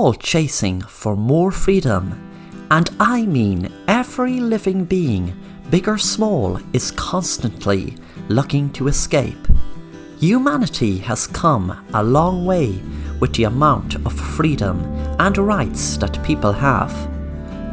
all chasing for more freedom, and I mean every living being, big or small, is constantly looking to escape. Humanity has come a long way with the amount of freedom and rights that people have.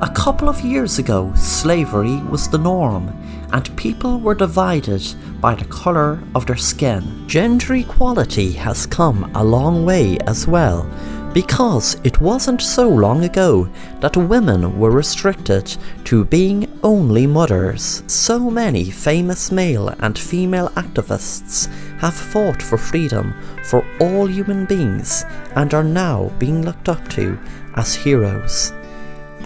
A couple of years ago, slavery was the norm, and people were divided by the colour of their skin. Gender equality has come a long way as well, because it wasn't so long ago that women were restricted to being only mothers. So many famous male and female activists have fought for freedom for all human beings and are now being looked up to as heroes.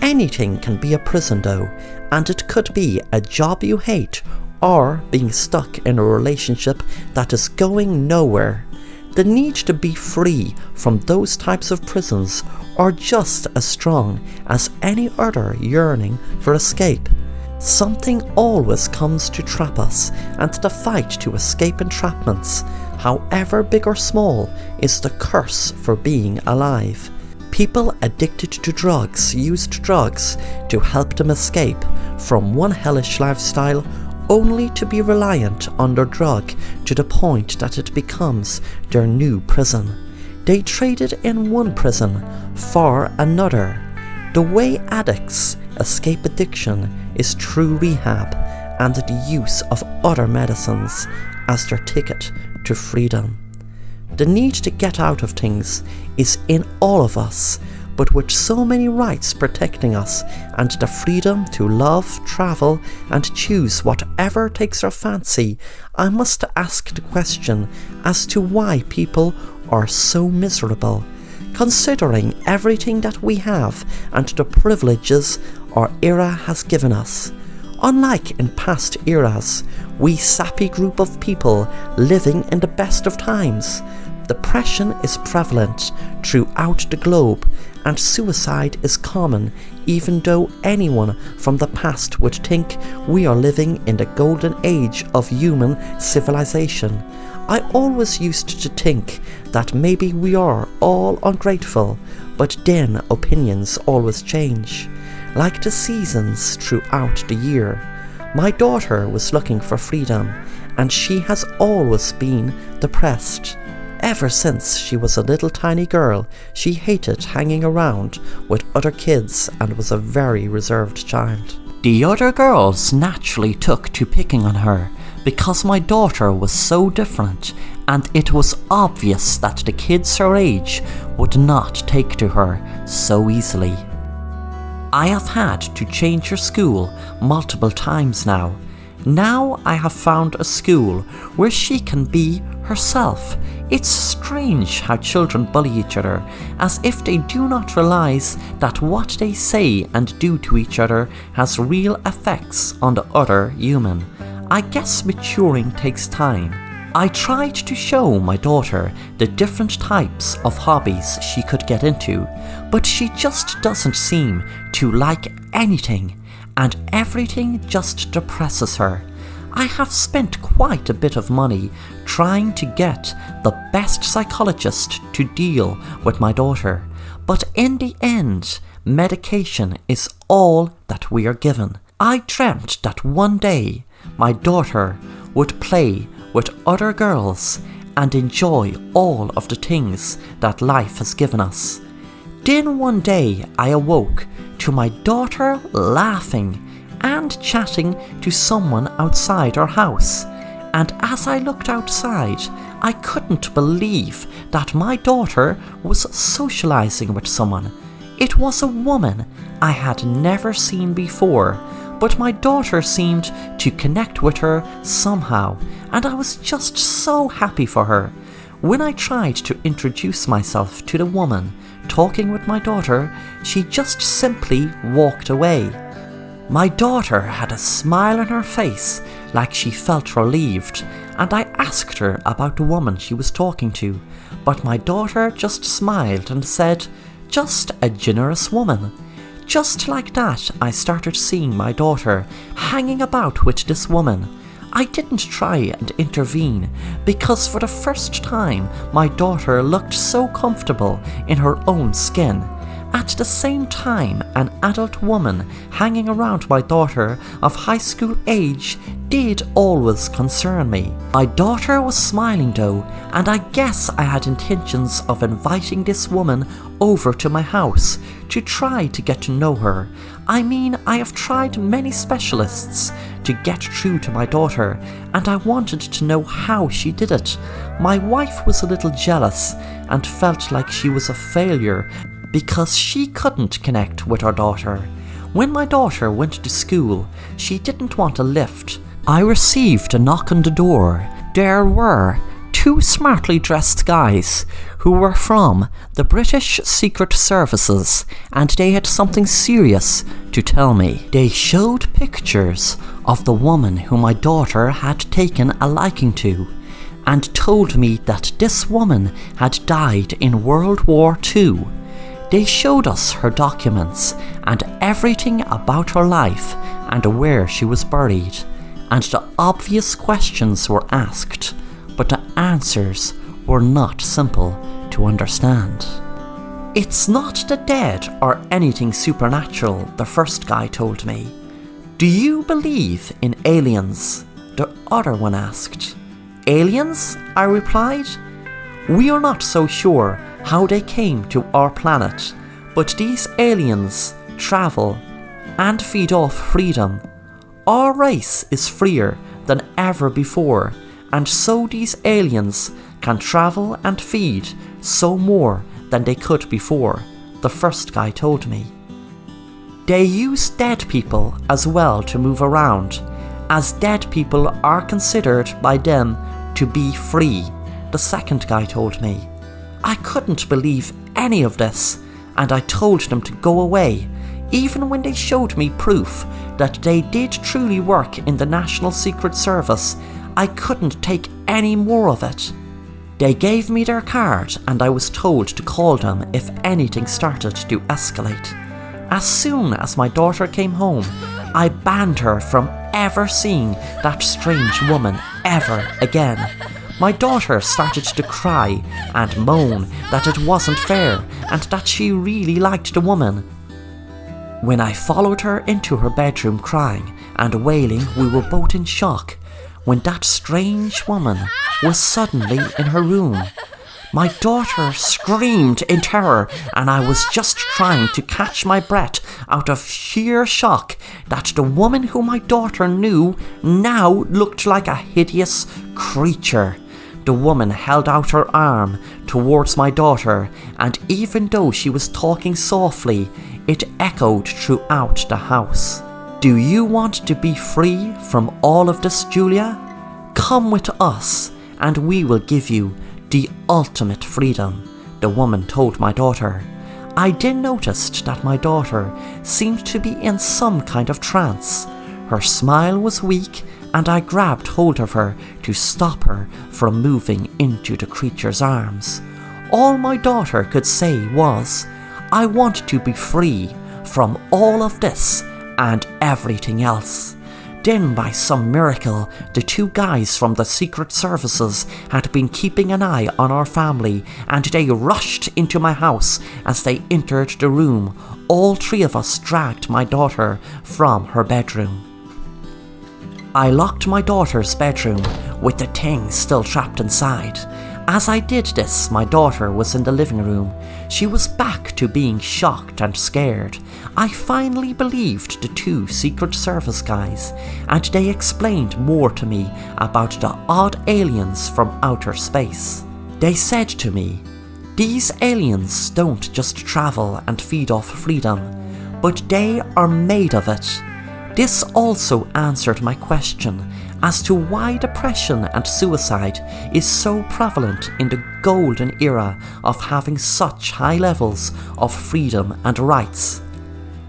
Anything can be a prison though, and it could be a job you hate or being stuck in a relationship that is going nowhere. The need to be free from those types of prisons are just as strong as any other yearning for escape. Something always comes to trap us, and the fight to escape entrapments, however big or small, is the curse for being alive. People addicted to drugs used drugs to help them escape from one hellish lifestyle, only to be reliant on their drug to the point that it becomes their new prison. They traded in one prison for another. The way addicts escape addiction is through rehab and the use of other medicines as their ticket to freedom. The need to get out of things is in all of us, but with so many rights protecting us and the freedom to love, travel and choose whatever takes our fancy, I must ask the question as to why people are so miserable, considering everything that we have and the privileges our era has given us. Unlike in past eras, we sappy group of people living in the best of times, depression is prevalent throughout the globe, and suicide is common, even though anyone from the past would think we are living in the golden age of human civilization. I always used to think that maybe we are all ungrateful, but then opinions always change. Like the seasons throughout the year, my daughter was looking for freedom, and she has always been depressed. Ever since she was a little tiny girl, she hated hanging around with other kids and was a very reserved child. The other girls naturally took to picking on her because my daughter was so different, and it was obvious that the kids her age would not take to her so easily. I have had to change her school multiple times now. Now I have found a school where she can be herself. It's strange how children bully each other, as if they do not realise that what they say and do to each other has real effects on the other human. I guess maturing takes time. I tried to show my daughter the different types of hobbies she could get into, but she just doesn't seem to like anything, and everything just depresses her. I have spent quite a bit of money trying to get the best psychologist to deal with my daughter, but in the end, medication is all that we are given. I dreamt that one day my daughter would play with other girls and enjoy all of the things that life has given us. Then one day I awoke to my daughter laughing and chatting to someone outside our house, and as I looked outside, I couldn't believe that my daughter was socializing with someone. It was a woman I had never seen before, but my daughter seemed to connect with her somehow, and I was just so happy for her. When I tried to introduce myself to the woman talking with my daughter, she just simply walked away. My daughter had a smile on her face, like she felt relieved, and I asked her about the woman she was talking to, but my daughter just smiled and said, "Just a generous woman." Just like that, I started seeing my daughter hanging about with this woman. I didn't try and intervene, because for the first time my daughter looked so comfortable in her own skin, At the same time, an adult woman hanging around my daughter of high school age did always concern me. My daughter was smiling though, and I guess I had intentions of inviting this woman over to my house to try to get to know her. I mean, I have tried many specialists to get through to my daughter, and I wanted to know how she did it. My wife was a little jealous and felt like she was a failure because she couldn't connect with her daughter. When my daughter went to school, she didn't want a lift. I received a knock on the door. There were two smartly dressed guys who were from the British Secret Services, and they had something serious to tell me. They showed pictures of the woman who my daughter had taken a liking to, and told me that this woman had died in World War II. They showed us her documents and everything about her life and where she was buried, and the obvious questions were asked, but the answers were not simple to understand. It's not the dead or anything supernatural, the first guy told me. Do you believe in aliens? The other one asked. Aliens? I replied. We are not so sure how they came to our planet, but these aliens travel and feed off freedom. Our race is freer than ever before, and so these aliens can travel and feed so more than they could before, the first guy told me. They use dead people as well to move around, as dead people are considered by them to be free, the second guy told me. I couldn't believe any of this, and I told them to go away, even when they showed me proof that they did truly work in the National Secret Service. I couldn't take any more of it. They gave me their card, and I was told to call them if anything started to escalate. As soon as my daughter came home, I banned her from ever seeing that strange woman ever again. My daughter started to cry and moan that it wasn't fair and that she really liked the woman. When I followed her into her bedroom crying and wailing, we were both in shock when that strange woman was suddenly in her room. My daughter screamed in terror, and I was just trying to catch my breath out of sheer shock that the woman who my daughter knew now looked like a hideous creature. The woman held out her arm towards my daughter, and even though she was talking softly, it echoed throughout the house. Do you want to be free from all of this, Julia? Come with us, and we will give you the ultimate freedom, the woman told my daughter. I then noticed that my daughter seemed to be in some kind of trance. Her smile was weak, and I grabbed hold of her to stop her from moving into the creature's arms. All my daughter could say was, I want to be free from all of this and everything else. Then, by some miracle, the two guys from the Secret Services had been keeping an eye on our family, and they rushed into my house. As they entered the room, all three of us dragged my daughter from her bedroom. I locked my daughter's bedroom with the thing still trapped inside. As I did this, my daughter was in the living room. She was back to being shocked and scared. I finally believed the two Secret Service guys, and they explained more to me about the odd aliens from outer space. They said to me, these aliens don't just travel and feed off freedom, but they are made of it. This also answered my question as to why depression and suicide is so prevalent in the golden era of having such high levels of freedom and rights.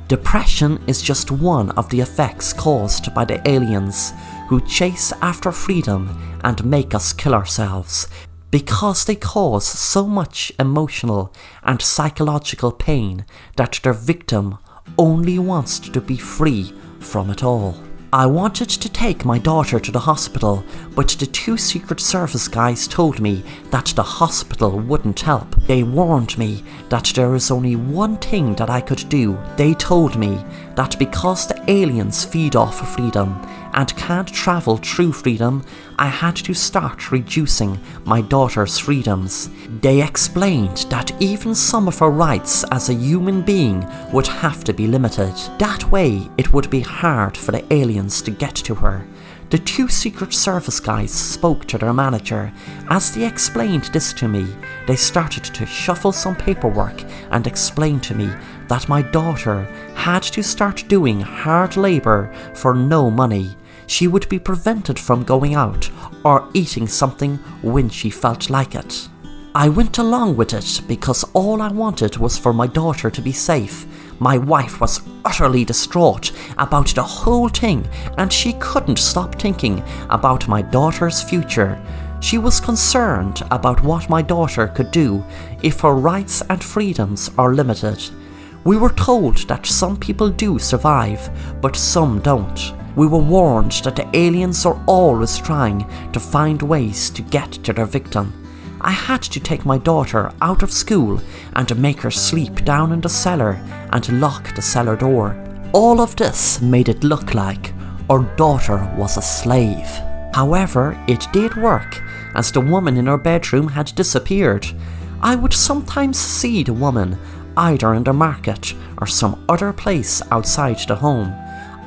Depression is just one of the effects caused by the aliens who chase after freedom and make us kill ourselves, because they cause so much emotional and psychological pain that their victim only wants to be free from it all. I wanted to take my daughter to the hospital, but the two Secret Service guys told me that the hospital wouldn't help. They warned me that there is only one thing that I could do. They told me that because the aliens feed off of freedom and can't travel through freedom, I had to start reducing my daughter's freedoms. They explained that even some of her rights as a human being would have to be limited. That way, it would be hard for the aliens to get to her. The two Secret Service guys spoke to their manager. As they explained this to me, they started to shuffle some paperwork and explain to me that my daughter had to start doing hard labour for no money. She would be prevented from going out or eating something when she felt like it. I went along with it because all I wanted was for my daughter to be safe. My wife was utterly distraught about the whole thing, and she couldn't stop thinking about my daughter's future. She was concerned about what my daughter could do if her rights and freedoms are limited. We were told that some people do survive, but some don't. We were warned that the aliens are always trying to find ways to get to their victim. I had to take my daughter out of school and make her sleep down in the cellar and lock the cellar door. All of this made it look like our daughter was a slave. However, it did work, as the woman in her bedroom had disappeared. I would sometimes see the woman either in the market or some other place outside the home.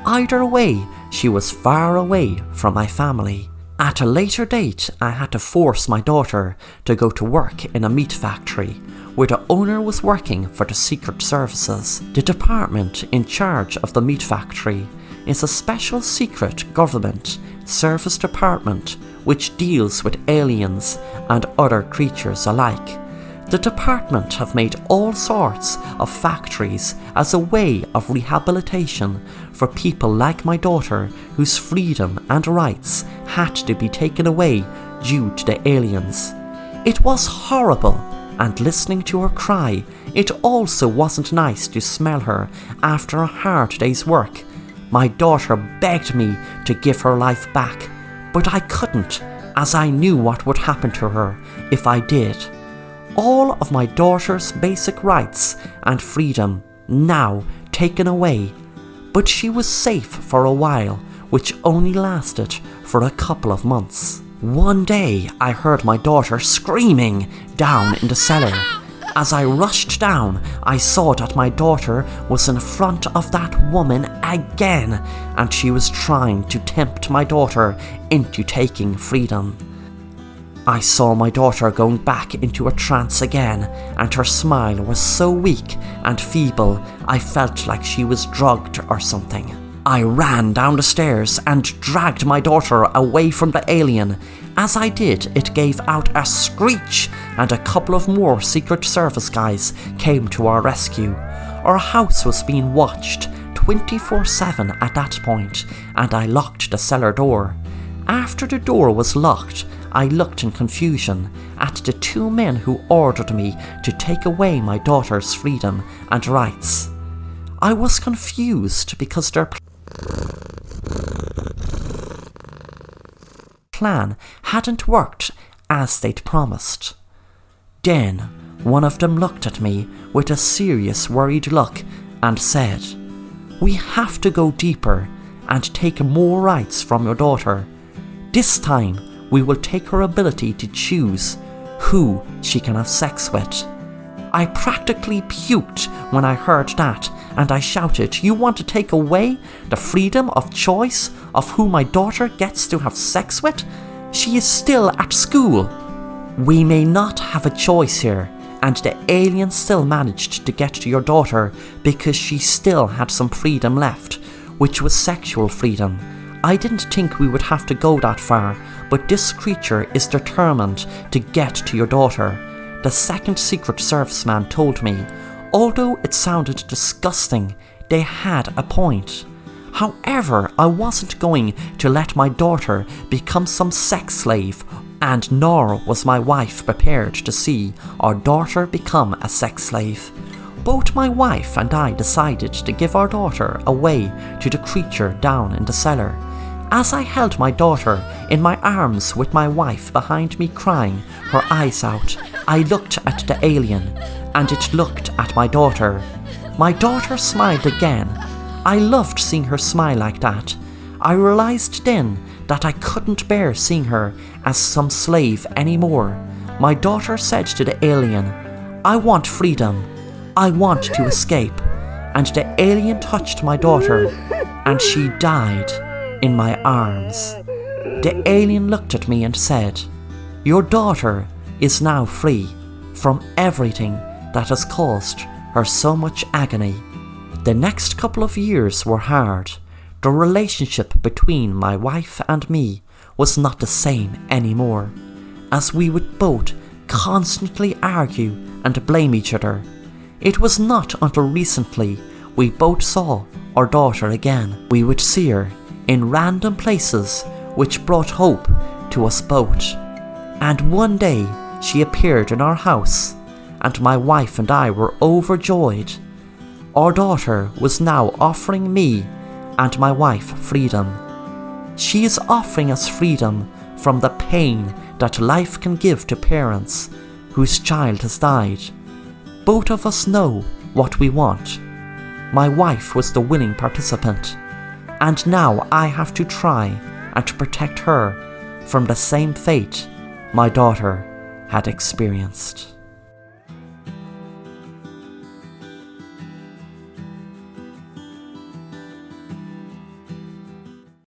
Either way, she was far away from my family. At a later date, I had to force my daughter to go to work in a meat factory, where the owner was working for the Secret Services. The department in charge of the meat factory is a special secret government service department which deals with aliens and other creatures alike. The department have made all sorts of factories as a way of rehabilitation for people like my daughter whose freedom and rights had to be taken away due to the aliens. It was horrible, and listening to her cry, it also wasn't nice to smell her after a hard day's work. My daughter begged me to give her life back, but I couldn't, as I knew what would happen to her if I did. All of my daughter's basic rights and freedom now taken away, but she was safe for a while, which only lasted for a couple of months. One day I heard my daughter screaming down in the cellar. As I rushed down, I saw that my daughter was in front of that woman again, and she was trying to tempt my daughter into taking freedom. I saw my daughter going back into a trance again, and her smile was so weak and feeble I felt like she was drugged or something. I ran down the stairs and dragged my daughter away from the alien. As I did, it gave out a screech, and a couple of more Secret Service guys came to our rescue. Our house was being watched 24/7 at that point, and I locked the cellar door. After the door was locked, I looked in confusion at the two men who ordered me to take away my daughter's freedom and rights. I was confused because their plan hadn't worked as they'd promised. Then one of them looked at me with a serious, worried look and said, "We have to go deeper and take more rights from your daughter. This time, we will take her ability to choose who she can have sex with." I practically puked when I heard that, and I shouted, "You want to take away the freedom of choice of who my daughter gets to have sex with? She is still at school." "We may not have a choice here, and the alien still managed to get to your daughter because she still had some freedom left, which was sexual freedom. I didn't think we would have to go that far, but this creature is determined to get to your daughter," the second Secret Service man told me. Although it sounded disgusting, they had a point. However, I wasn't going to let my daughter become some sex slave, and nor was my wife prepared to see our daughter become a sex slave. Both my wife and I decided to give our daughter away to the creature down in the cellar. As I held my daughter in my arms with my wife behind me crying her eyes out, I looked at the alien, and it looked at my daughter. My daughter smiled again. I loved seeing her smile like that. I realized then that I couldn't bear seeing her as some slave anymore. My daughter said to the alien, "I want freedom. I want to escape." And the alien touched my daughter, and she died in my arms. The alien looked at me and said, "Your daughter is now free from everything that has caused her so much agony." The next couple of years were hard. The relationship between my wife and me was not the same anymore, as we would both constantly argue and blame each other. It was not until recently we both saw our daughter again. We would see her in random places, which brought hope to us both. And one day she appeared in our house, and my wife and I were overjoyed. Our daughter was now offering me and my wife freedom. She is offering us freedom from the pain that life can give to parents whose child has died. Both of us know what we want. My wife was the willing participant, and now I have to try and to protect her from the same fate my daughter had experienced.